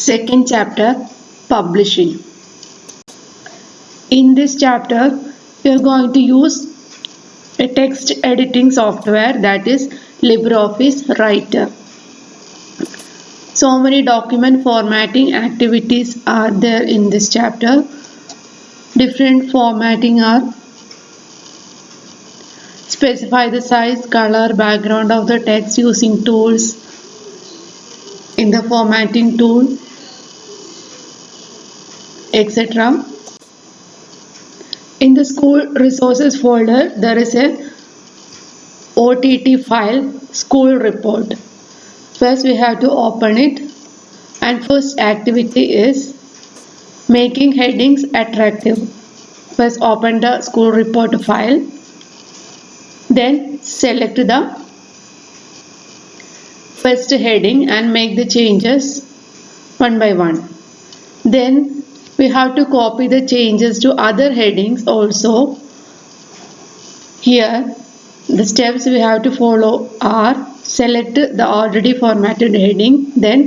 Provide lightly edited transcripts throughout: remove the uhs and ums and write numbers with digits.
Second chapter, Publishing. In this chapter, we are going to use a text editing software, that is LibreOffice Writer. So many document formatting activities are there in this chapter. Different formatting are: specify the size, color, background of the text using tools in the formatting tool, etc. In the school resources folder, there is a OTT file, school report. First we have to open it, and first activity is making headings attractive. First open the school report file, then select the first heading and make the changes one by one. Then we have to copy the changes to other headings also. Here the steps we have to follow are: select the already formatted heading, then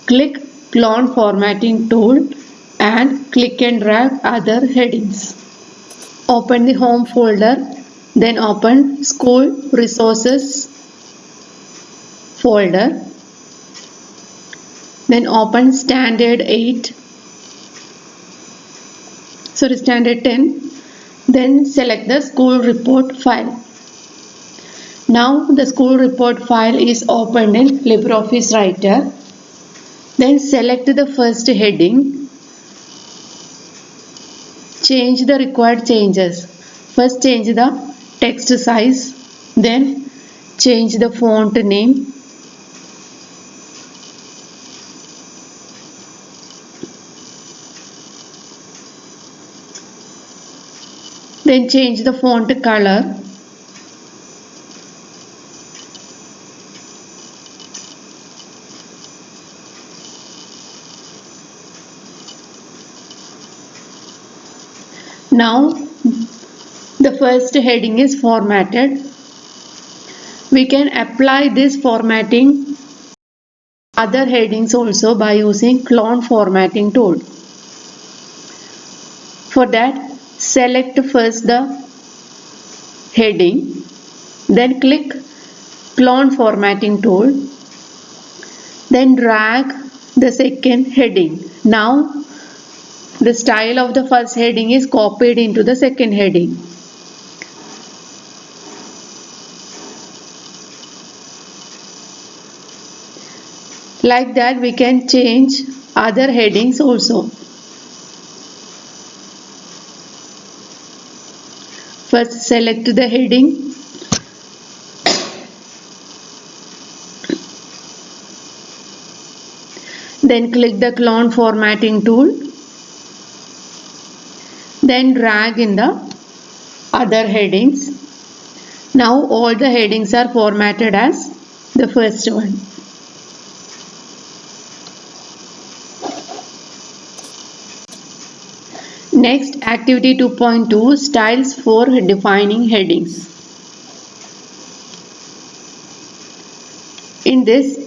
click clone formatting tool and click and drag other headings. Open the home folder, then open school resources folder, then open standard 10, then select the school report file. Now the school report file is opened in LibreOffice Writer. Then select the first heading, change the required changes. First change the text size, then change the font name, then change the font color, now the first heading is formatted. We can apply this formatting other headings also by using clone formatting tool. For that, select first the heading, then click clone formatting tool, then drag the second heading. Now the style of the first heading is copied into the second heading. Like that we can change other headings also. First select the heading, then click the clone formatting tool, then drag in the other headings. Now all the headings are formatted as the first one. Next, activity 2.2, styles for defining headings. In this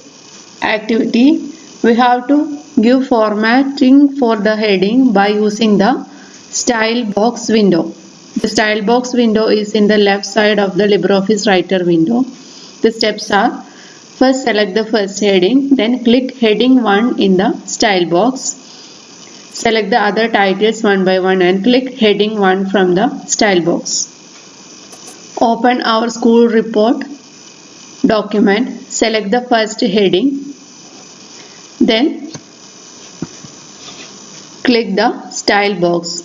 activity, we have to give formatting for the heading by using the style box window. The style box window is in the left side of the LibreOffice Writer window. The steps are: first select the first heading, then click heading 1 in the style box. Select the other titles one by one and click heading 1 from the style box. Open our school report document, select the first heading, then click the style box.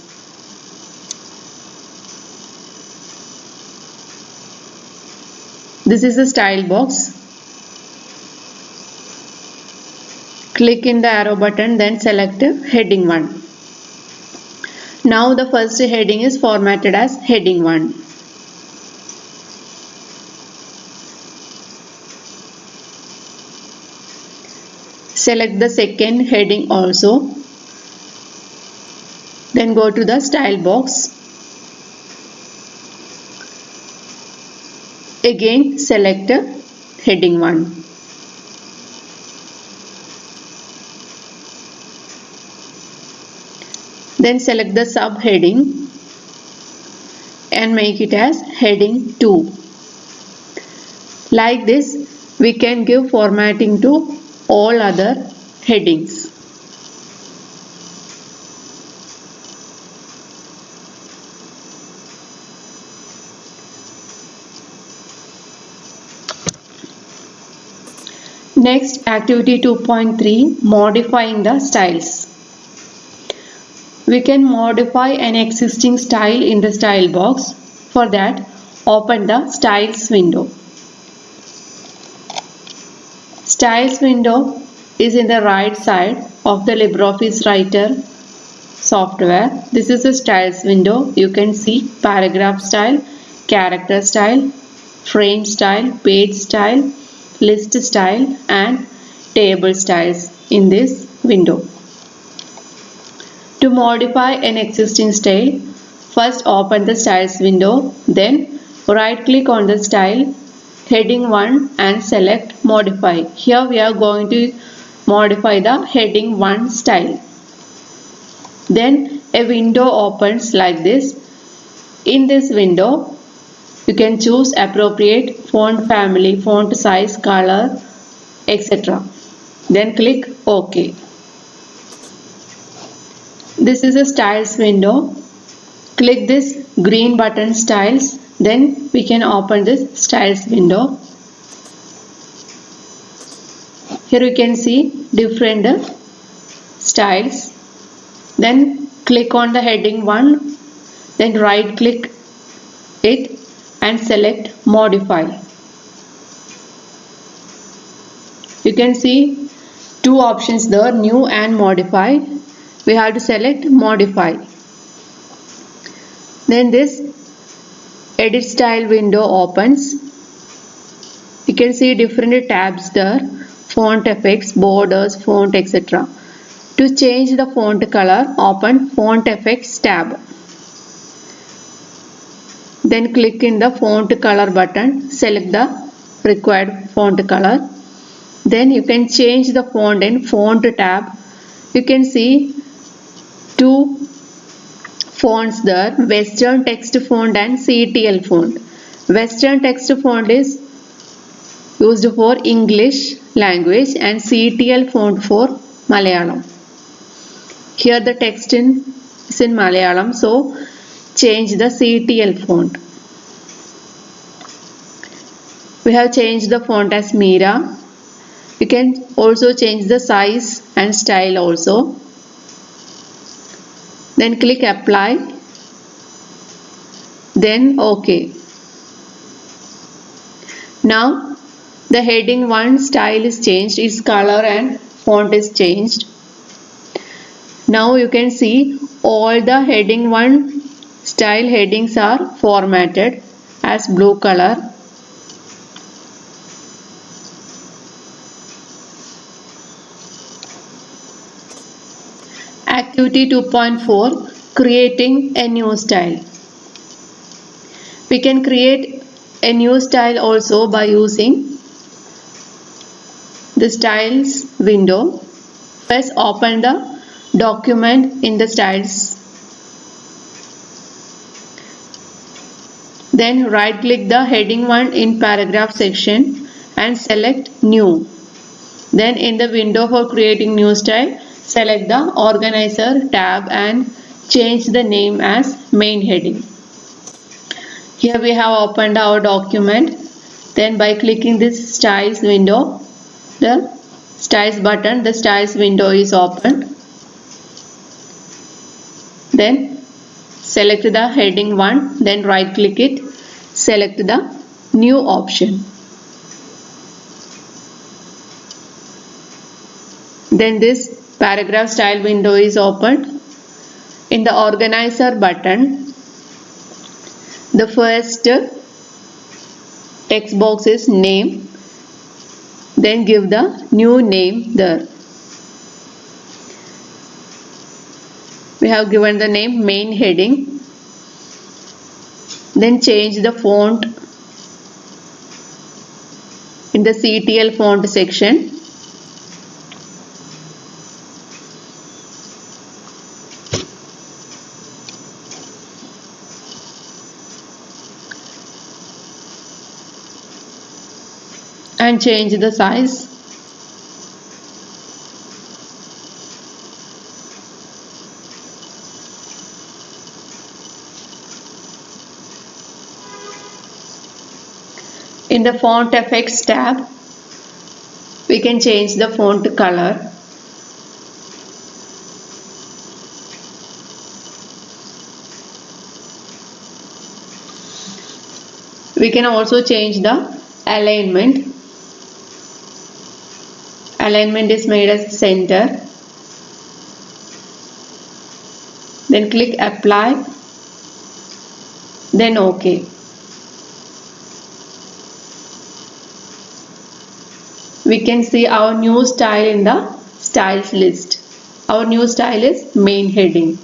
This is the style box. Click in the arrow button, then select heading 1. Now the first heading is formatted as heading 1. Select the second heading also. Then go to the style box. Again select heading 1. Then select the subheading and make it as heading 2. Like this, we can give formatting to all other headings. Next, activity 2.3, modifying the styles. We can modify an existing style in the style box. For that, open the styles window. Styles window is in the right side of the LibreOffice Writer software. This is the styles window. You can see paragraph style, character style, frame style, page style, list style and table styles in this window. To modify an existing style, first open the styles window, then right click on the style, heading 1 and select modify. Here we are going to modify the heading 1 style. Then a window opens like this. In this window, you can choose appropriate font family, font size, color, etc. Then click OK. This is a styles window. Click this green button styles. Then we can open this styles window. Here you can see different styles. Then click on the heading 1. Then right click it and select modify. You can see two options there, new and modify. We have to select modify. Then this edit style window opens. You can see different tabs there, font effects, borders, font, etc. To change the font color, open font effects tab. Then click in the font color button, select the required font color. Then you can change the font in font tab. You can see two fonts there, Western text font and CTL font. Western text font is used for English language and CTL font for Malayalam. Here the text is in Malayalam, so change the CTL font. We have changed the font as Mira. You can also change the size and style also. Then click apply. Then OK. Now the heading 1 style is changed, its color and font is changed. Now you can see all the heading 1 style headings are formatted as blue color. Activity 2.4, creating a new style. We can create a new style also by using the styles window. First open the document in the styles. Then right click the heading 1 in paragraph section and select new. Then in the window for creating new style, select the organizer tab and change the name as main heading. Here we have opened our document. Then by clicking this styles window, the styles button, the styles window is opened. Then select the heading 1, then right click it, select the new option. Then this paragraph style window is opened. In the organizer button, the first text box is name. Then give the new name there. We have given the name main heading. Then change the font in the CTL font section. and change the size. In the font effects tab, we can change the font color. We can also change the alignment. Alignment is made as center. Then click apply. Then OK. We can see our new style in the styles list. Our new style is main heading.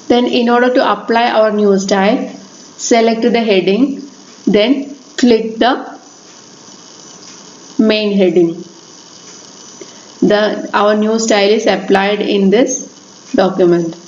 Then in order to apply our new style, select the heading, then click the main heading. Our new style is applied in this document.